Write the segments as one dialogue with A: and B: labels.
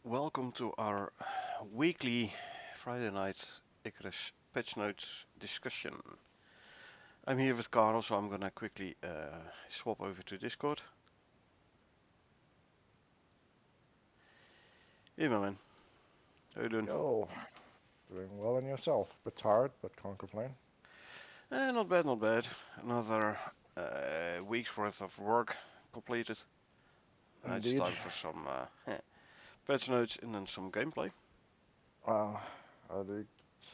A: welcome to our weekly Friday night Icarus Patchnotes discussion. I'm here with Carl, so I'm gonna quickly swap over to Discord. Hey, my man. How you doing?
B: Yo, doing well in yourself. Bit tired, but can't complain.
A: Not bad, not bad. Another week's worth of work completed. Now it's
B: Indeed.
A: time for some patch notes and then some gameplay.
B: Uh,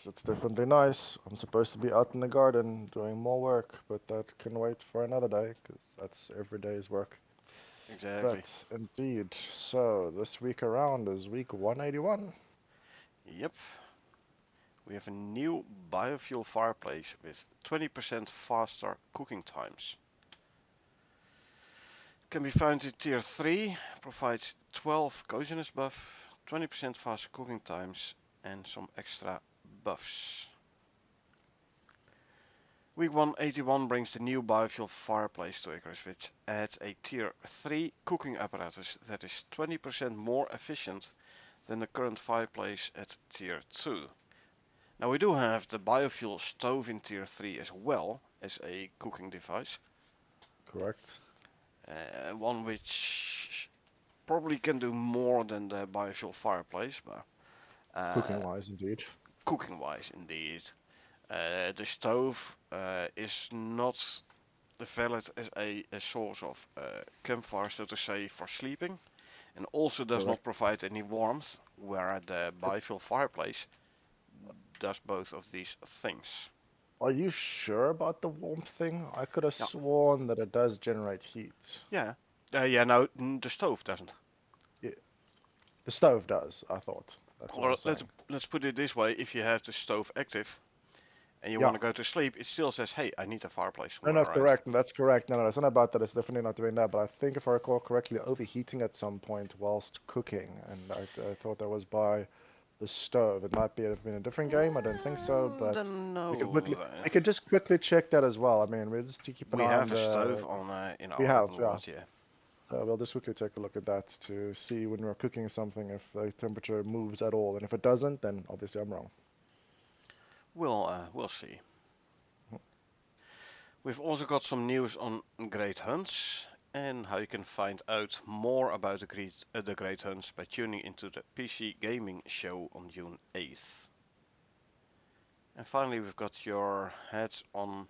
B: it's definitely nice. I'm supposed to be out in the garden doing more work, but that can wait for another day, because that's every day's work.
A: Exactly.
B: But indeed, so this week around is week 181.
A: Yep. We have a new biofuel fireplace with 20% faster cooking times. Can be found in tier 3, provides 12 coziness buff, 20% faster cooking times and some extra buffs. Week 181 brings the new biofuel fireplace to Icarus, which adds a tier 3 cooking apparatus that is 20% more efficient than the current fireplace at tier 2. Now we do have the biofuel stove in tier 3 as well as a cooking device.
B: Correct.
A: One which probably can do more than the biofuel fireplace, but
B: Cooking
A: uh,
B: wise, indeed.
A: cooking wise indeed. The stove is not valid as a source of campfire, so to say, for sleeping, and also does not
B: Correct.
A: provide any warmth, where the
B: It-
A: biofuel fireplace does both of these things.
B: Are you sure about the warmth thing? I could have
A: Yeah,
B: sworn that it does generate heat.
A: yeah, yeah. No, the stove doesn't.
B: Yeah, the stove does, I thought. That's what I
A: Or
B: was
A: let's
B: saying.
A: let's put it this way: if you have the stove active and you want
B: Yeah.
A: to go to sleep, it still says, "Hey, I need a fireplace
B: No,
A: somewhere
B: no,
A: around."
B: correct. That's correct. No, no, it's not about that. It's definitely not doing that. But I think if I recall correctly, overheating at some point whilst cooking, and I thought that was by the stove. It might be have been a different game. I don't think so, but
A: Don't
B: we can
A: know.
B: quickly we can just quickly check that as well. I mean, we just to keep an
A: We
B: eye
A: have
B: on
A: a stove
B: the.
A: on in
B: We
A: our
B: have,
A: open
B: yeah.
A: world, yeah.
B: We'll just quickly take a look at that to see when we're cooking something if the temperature moves at all, and if it doesn't, then obviously I'm wrong.
A: We'll see. We've also got some news on Great Hunts and how you can find out more about the Great Hunts by tuning into the PC Gaming Show on June 8th. And finally, we've got your heads up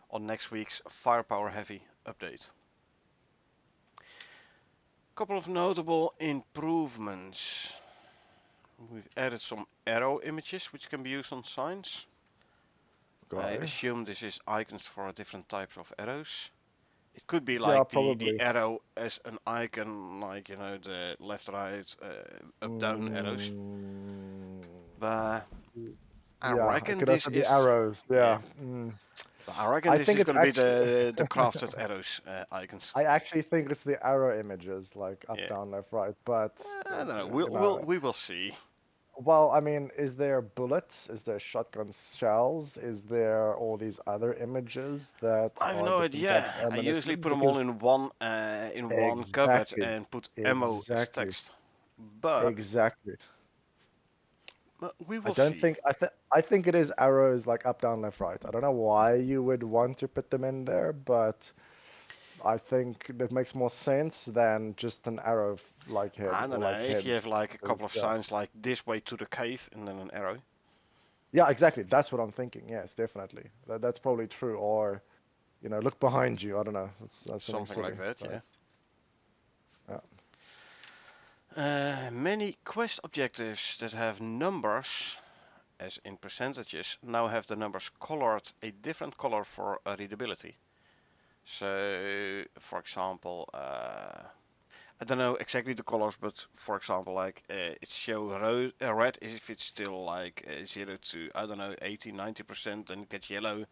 A: on next week's Firepower Heavy update. Couple of notable improvements. We've added some arrow images which can be used on signs. I
B: Okay.
A: assume this is icons for different types of arrows. It could be
B: Yeah,
A: like the
B: probably.
A: arrow as an icon, like the left, right, up, down arrows.
B: Mm,
A: But I
B: yeah, it
A: reckon
B: could
A: this
B: also be
A: is
B: arrows.
A: yeah.
B: Yeah.
A: But I reckon
B: I
A: this
B: think
A: is
B: it's
A: going to be
B: actually.
A: the crafted arrows icons.
B: I actually think it's the arrow images, like up,
A: Yeah.
B: down, left, right. But
A: I don't know.
B: you know,
A: We will see.
B: well, I mean, is there bullets? Is there shotgun shells? Is there all these other images that
A: I have
B: are
A: no
B: different types
A: idea.
B: of
A: I usually
B: ammunition?
A: put them all
B: Because
A: in one cupboard
B: exactly,
A: and put ammo as
B: exactly,
A: text. But
B: exactly.
A: we
B: I
A: will
B: don't
A: see.
B: think I think it is arrows like up, down, left, right. I don't know why you would want to put them in there, but I think that makes more sense than just an arrow like head
A: I
B: or
A: don't know
B: like
A: if you
B: heads.
A: have like a
B: 'Cause,
A: couple of
B: yeah,
A: signs like this way to the cave and then an arrow,
B: yeah, exactly. That's what I'm thinking. Yes, definitely. That's probably true. Or look behind you. I don't know. That's something
A: something like
B: silly,
A: that.
B: but
A: Yeah.
B: yeah.
A: Many quest objectives that have numbers, as in percentages, now have the numbers colored a different color for readability. So, for example, I don't know exactly the colors, but for example, like it shows red if it's still like 0 to, I don't know, 80, 90%, then it gets yellow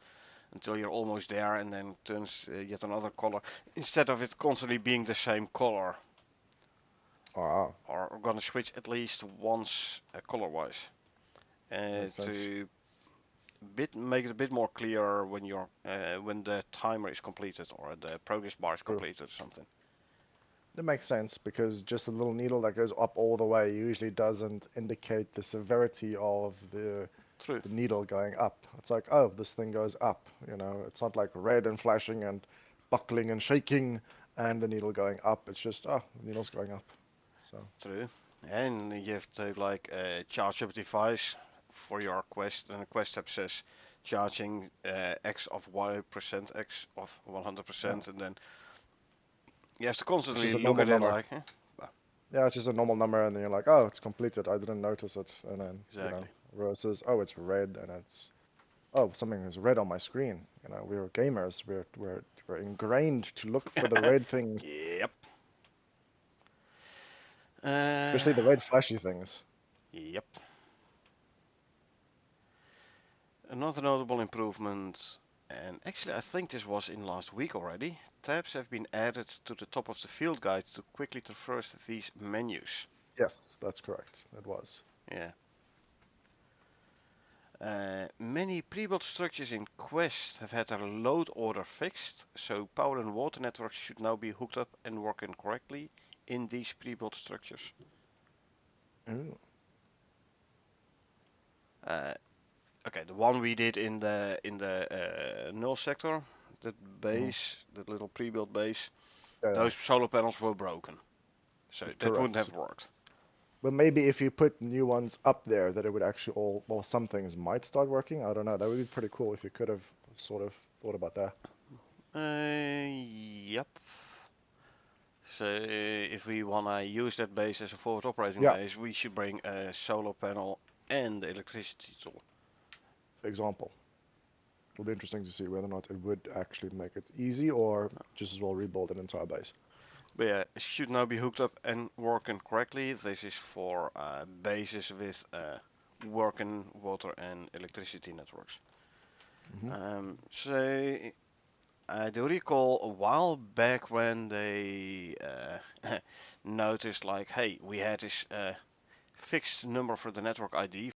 A: until you're almost there and then turns yet another color, instead of it constantly being the same color.
B: Ah,
A: Or we're gonna switch at least once color-wise
B: makes sense.
A: to make it a bit more clear when you're when the timer is completed or the progress bar is
B: True.
A: completed or something.
B: It makes sense because just a little needle that goes up all the way usually doesn't indicate the severity of
A: True.
B: the needle going up. It's like, oh, this thing goes up. It's not like red and flashing and buckling and shaking and the needle going up. It's just, oh, the needle's going up. So,
A: True. And you have to like charge up device for your Quest, and the Quest app says charging X of Y percent X of
B: yeah,
A: 100%, and then you have to
B: it's
A: constantly
B: just a
A: look
B: normal
A: at it
B: number.
A: like, well,
B: Yeah, it's just a normal number, and then you're like, oh, it's completed. I didn't notice it. And then,
A: exactly.
B: versus, oh, it's red, and it's, oh, something is red on my screen. We're gamers. We're ingrained to look for the red things,
A: Yep. Uh,
B: especially the red flashy things.
A: yep. Another notable improvement, and actually I think this was in last week already, tabs have been added to the top of the field guide to quickly traverse these menus.
B: Yes, that's correct. It was.
A: Yeah. Many pre-built structures in Quest have had their load order fixed, so power and water networks should now be hooked up and working correctly in these pre-built structures.
B: Ooh,
A: Uh, okay, the one we did in the null sector, that
B: mhm.
A: base, that little pre-built base,
B: Yeah, yeah,
A: those solar panels were broken, so that wouldn't
B: correct.
A: have worked.
B: But maybe if you put new ones up there, that it would actually all, well, some things might start working. I don't know. That would be pretty cool if you could have sort of thought about that.
A: Yep. So if we wanna use that base as a forward operating
B: Yeah,
A: base, we should bring a solar panel and the electricity tool.
B: for example. It'll be interesting to see whether or not it would actually make it easy or just as well rebuild an entire base.
A: But yeah, it should now be hooked up and working correctly. This is for bases with working water and electricity networks.
B: Hmm.
A: So I do recall a while back when they noticed like, hey, we had this fixed number for the network ID